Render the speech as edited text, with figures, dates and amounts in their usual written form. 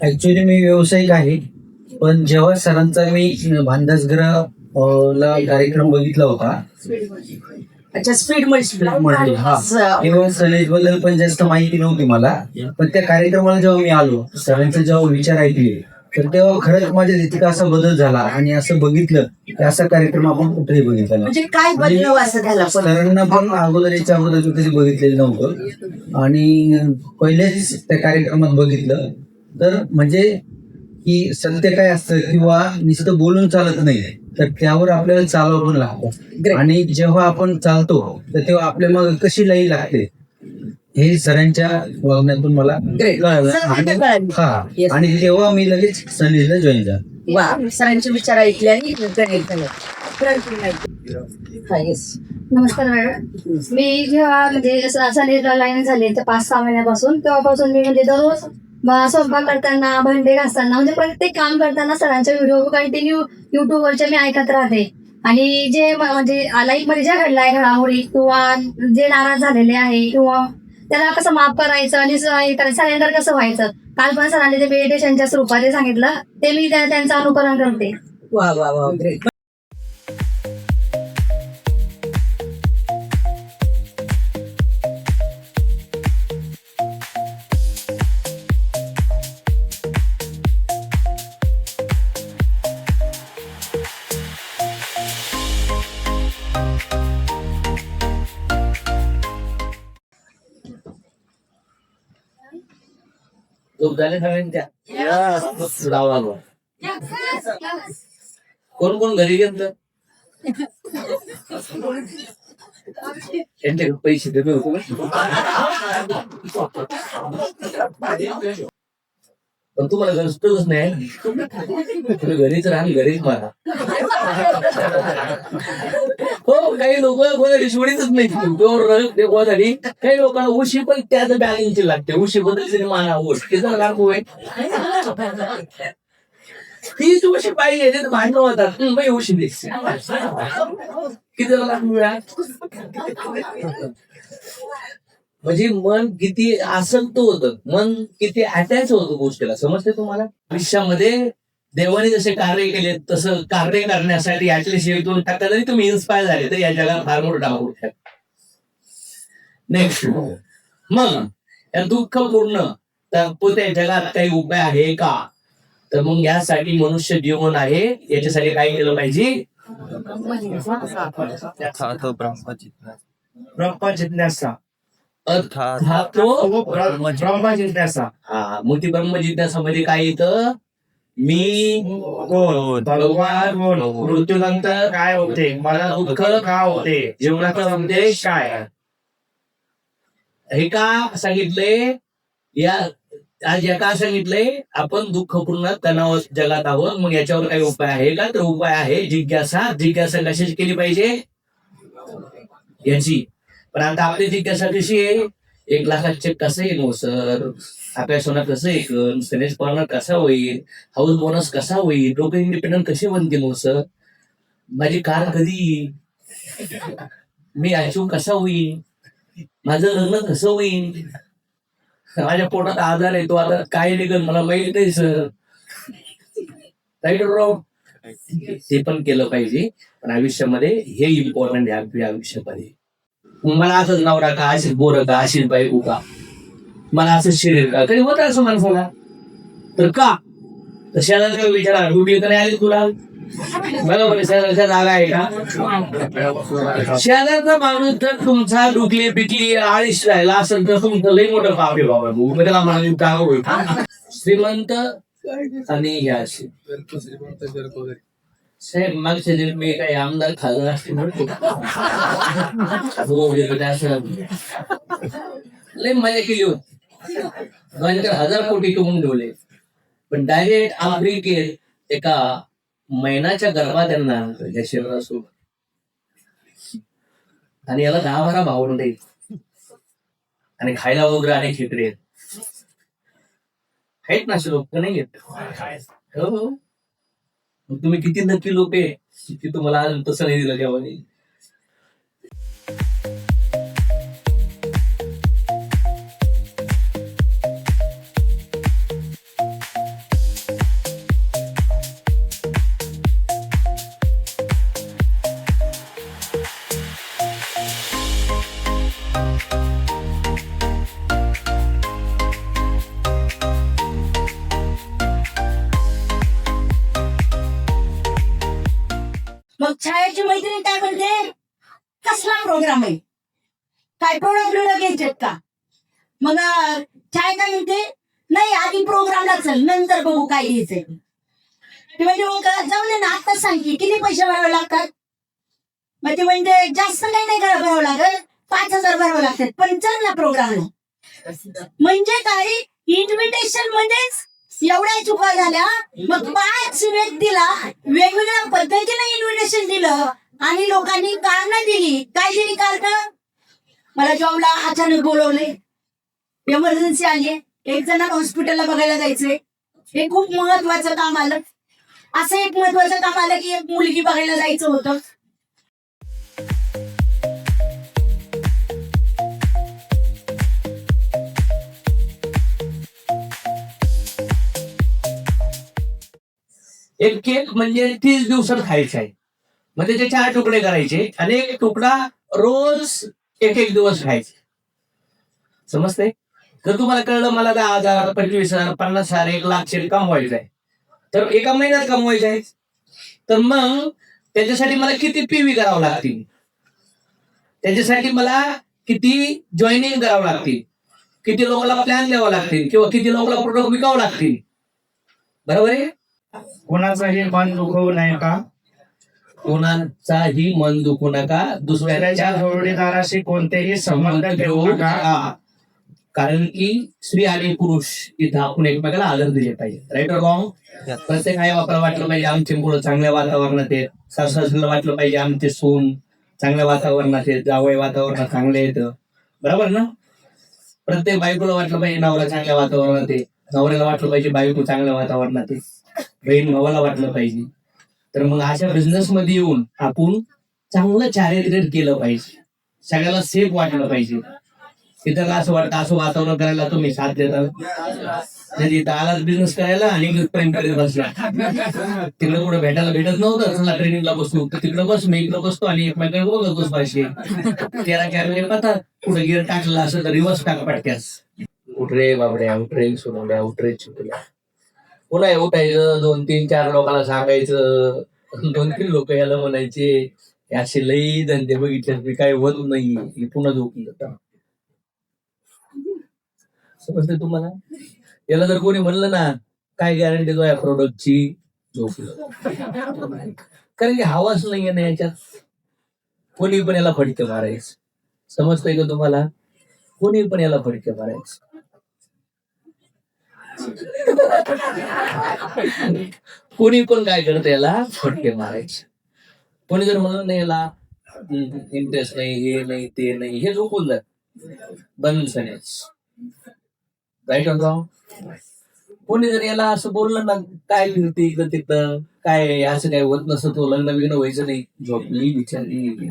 Actually मी व्यावसायिक आहे, पण जेव्हा सरांचा मी भांडसगृह ला कार्यक्रम बघितला होता, अच्छा, स्पीड मध्ये हा, तेव्हा सनेज बद्दल पण जास्त माहिती नव्हती मला. पण त्या कार्यक्रमाला जेव्हा मी आलो, सरांचे जेव्हा विचार ऐकले, तर तेव्हा खरंच माझ्या इतका असा बदल झाला. आणि असं बघितलं की असा कार्यक्रम आपण कुठेही बघितला नाही. म्हणजे काय बदल असं झालं पण सरांना पण अगोदर याच्या अगोदर मी कधी बघितलेलं नव्हतं, आणि पहिलेच त्या कार्यक्रमात बघितलं. तर म्हणजे की सत्य काय असतं किंवा नुसतं बोलून चालत नाही, तर त्यावर आपल्याला चालावं पण लागतं. आणि जेव्हा आपण चालतो तर तेव्हा आपल्या मग कशी लाई लागते हे सरांच्या वागण्यातून मला कळलं. आणि तेव्हा मी लगेच सनीला जॉईन झालो. वा, सरांचे विचार ऐकले आणि नमस्कार मॅडम. मी जेव्हा म्हणजे सनीला लाईन झाली तर 5-6 महिन्यापासून, तेव्हापासून मी म्हणजे दररोज स्वयंपाक करताना, भांडे घासताना, म्हणजे प्रत्येक काम करताना सरांचे व्हिडिओ कंटिन्यू युट्यूबवरचे मी ऐकत राहते. आणि जे म्हणजे लाईफ मध्ये ज्या घडलाय घडामोडी किंवा जे नाराज झालेले आहे किंवा त्याला कसं माफ करायचं आणि सरेंडर कसं व्हायचं, काल पण सरांनी ते मेडिटेशनच्या स्वरूपात जे सांगितलं ते मी त्यांचं अनुकरण करते. वा वा वा, ग्रेट. कोण कोण घरी गेलं त्यांच्याकडे पैसे देतो. पण तुम्हाला गरजच नाही, तुम्ही घरीच राहा, घरीच मारा. हो, काही लोक कोणाला सोडीतच नाही. काही लोकांना उशी पण त्याच बॅगिंगची लागते. उशी बद्दल माना उशी जर लागू आहे, तीच उशी पाहिजे ते भांडण होतात. बाई उशी दे किती लागू. म्हणजे मन किती आसक्त होतं, मन किती अटॅच होतं गोष्टीला. समजते तुम्हाला? आयुष्यामध्ये देवाने जसे कार्य केले तसं कार्य करण्यासाठी ऍटलिस्ट 1-2 टक्का जरी तुम्ही इन्स्पायर झाले तर या जगाला फार मोठं डाव होऊ शकतं. नेक्स्ट, मग या दुःखपूर्ण त्या जगात काही उपाय आहे का? तर मग यासाठी मनुष्य जीवन आहे, याच्यासाठी काय केलं पाहिजे? ब्रह्म जिज्ञासा. ब्रह्म जिज्ञासा. हा, मग ती ब्रह्म जिज्ञासा मध्ये काय येतं? मी कोण, भगवान कोण, मृत्यूनंतर काय होते, मला दुःख का होते, जीवनाचा उद्देश काय, हे का सांगितले? आज या का सांगितलंय? आपण दुःखपूर्ण तणाव जगात आहोत. मग याच्यावर काही उपाय आहे का? तर उपाय आहे जिज्ञासा. जिज्ञासा कशाची केली पाहिजे? याची. पण आता आपली जिज्ञासा कशी आहे? 1 लाखात चेक कसं येईल हो सर, आपल्या सोना कसं येईल, सनेज कॉर्नर कसा होईल, हाऊस बोनस कसा होईल, लोक इंडिपेंडंट कसे बनतील हो सर, माझी कार कधी येईल, मी अचीव कसा होईल, माझं लग्न कसं होईल, माझ्या पोटात आजार आहे, तो आता काय निघेल मला माहित नाही सर. Right wrong? ते पण केलं पाहिजे. पण आयुष्यामध्ये हे इम्पॉर्टंट आहे. आपल्या आयुष्यामध्ये मला असंच नवरा का, अशीच बोर का, अशीच बायको का, मला असं शरीर का, कधी होत असं माणसाला. तर का? तर शेजारचा विचारा, डुबी तर नाही आली तुला, बरोबर? शेजारच्या जागा आहे का? शेजारचा माणूस जर तुमचा डुकली पिकली आळीश राहिला असेल तर तुमचं लई मोठं पाप आहे बाबा. त्याला मला श्रीमंत आणि हे असे साहेब, मागच्या जरी मी काही आमदार खासदार असते म्हणतो लय मजा केली होती. 1000 कोटी कमवून ठेवले, पण डायरेक्ट आफ्रिकेत एका महिन्याच्या गर्भात त्यांना या शरीरासोबत, आणि याला 10-12 भावंडे आणि खायला वगैरे अनेक खेकडे आहेत ना. लोक नाही येत. हो, तुम्ही किती नक्की लोक आहे की तुम्हाला तसं नाही दिलं जेव्हा. छायाची मैत्रीण काय म्हणते, कसला प्रोग्राम आहे, काय प्रोडक्ट घ्यायचे का? मग छाया काय म्हणते, नाही आधी प्रोग्रामला चल, नंतर बघू काय घ्यायचंय. ती म्हणजे मग जाऊ दे ना, आताच सांग की किती पैसे भरावे लागतात. मग ती म्हणते जास्त काही नाही भरावं लागत, 5,000 भरावं लागतात, पण चल ना प्रोग्रामला. म्हणजे काय, इन्व्हिटेशन मध्येच एवढ्या चुका झाल्या. मग 5 व्यक्तीला वेगवेगळ्या पद्धतीने इन्व्हिटेशन दिलं आणि लोकांनी कारण दिली. काय दिली कारण? मला जॉबला अचानक बोलवले, एमर्जन्सी आली, एक जणांना हॉस्पिटलला बघायला जायचंय, हे खूप महत्वाचं काम आलं. असं एक महत्वाचं काम आलं की एक मुलगी बघायला जायचं होतं. एक केक म्हणजे 30 दिवसात खायचा आहे. म्हणजे त्याचे 4 तुकडे करायचे आणि एक तुकडा रोज एक दिवस खायचे. समजते? जर तुम्हाला कळलं मला 10,000, 25,000, 50,000, 1,00,000 कमवायचं आहे, तर एका महिन्यात कमवायचं आहे, तर मग त्याच्यासाठी मला किती पीव्ही करावं लागतील, त्याच्यासाठी मला किती जॉईनिंग करावं लागतील, किती लोकांना प्लॅन द्यावा लागतील किंवा किती लोकांना प्रोडक्ट विकावं लागतील. बरोबर आहे? कोणाचाही मन दुखवू नये का, कोणाचाही मन दुखू नका, दुसऱ्याच्या दुसऱ्याच्या जोडीदाराशी कोणतेही संबंध ठेवू नका. हा. कारण की स्त्री आणि पुरुष इथं आपण एकमेकाला आदर दिले पाहिजे. राईट और रॉंग? प्रत्येक आई बापाला वाटलं पाहिजे आमचे मुलं चांगल्या वातावरणात आहेत, सासूला वाटलं पाहिजे आमचे सून चांगल्या वातावरणात आहेत, जावई वातावरणात चांगले येतं. बरोबर ना? प्रत्येक बायकोला वाटलं पाहिजे नवरा चांगल्या वातावरणात आहे, नवऱ्याला वाटलं पाहिजे बायको चांगल्या वातावरणात आहे, बहीण भावाला वाटलं पाहिजे. तर मग अशा बिझनेस मध्ये येऊन आपण चांगलं चारित्र्य केलं पाहिजे, सगळ्याला सेफ वाटलं पाहिजे. तिथं असं वाटतं असं वातावरण करायला तुम्ही साथ देता, तिथं आलाच बिझनेस करायला आणि प्रेम करीत बसला. तिकडे कुठे भेटायला भेटत नव्हतं, चला ट्रेनिंगला बसू, तर तिकडे बस, मी इकडे बसतो आणि एकमेकांना बघत बस पाहिजे. 13 कॅमेरे पता कुठे गिअर टाकला असं तर रिवर्स टाक पटक्यास. उठरे बाबड्या, उठरे सोडवल्या, उठरे चुकल्या. पुन्हा उठायचं, 2, 3, 4 लोकांना सांगायचं, 2-3 लोक याला म्हणायचे असे लई धंदे बघितले मी काय होत नाही, पुन्हा झोपलं. समजते तुम्हाला? याला जर कोणी म्हणलं ना काय गॅरंटी तो या प्रोडक्टची, झोपलं. कारण की हवाच नाहीये ना याच्यात, कोणी पण याला फटके मारायचं. समजतंय का तुम्हाला? कोणी पण याला फटके मारायचं. कोणी पण काय करतं याला फटके मारायचे. कोणी जर म्हणलं नाही याला इंटरेस्ट नाही, हे नाही, ते नाही, हे झोपून जात बंद सनेच. Right or wrong? कोणी जर याला असं बोललं ना काय फिरते इकडं तिकडं, काय असं काय होत नसतं, तो लग्न बिग्न व्हायचं नाही, झोपली बिचारी.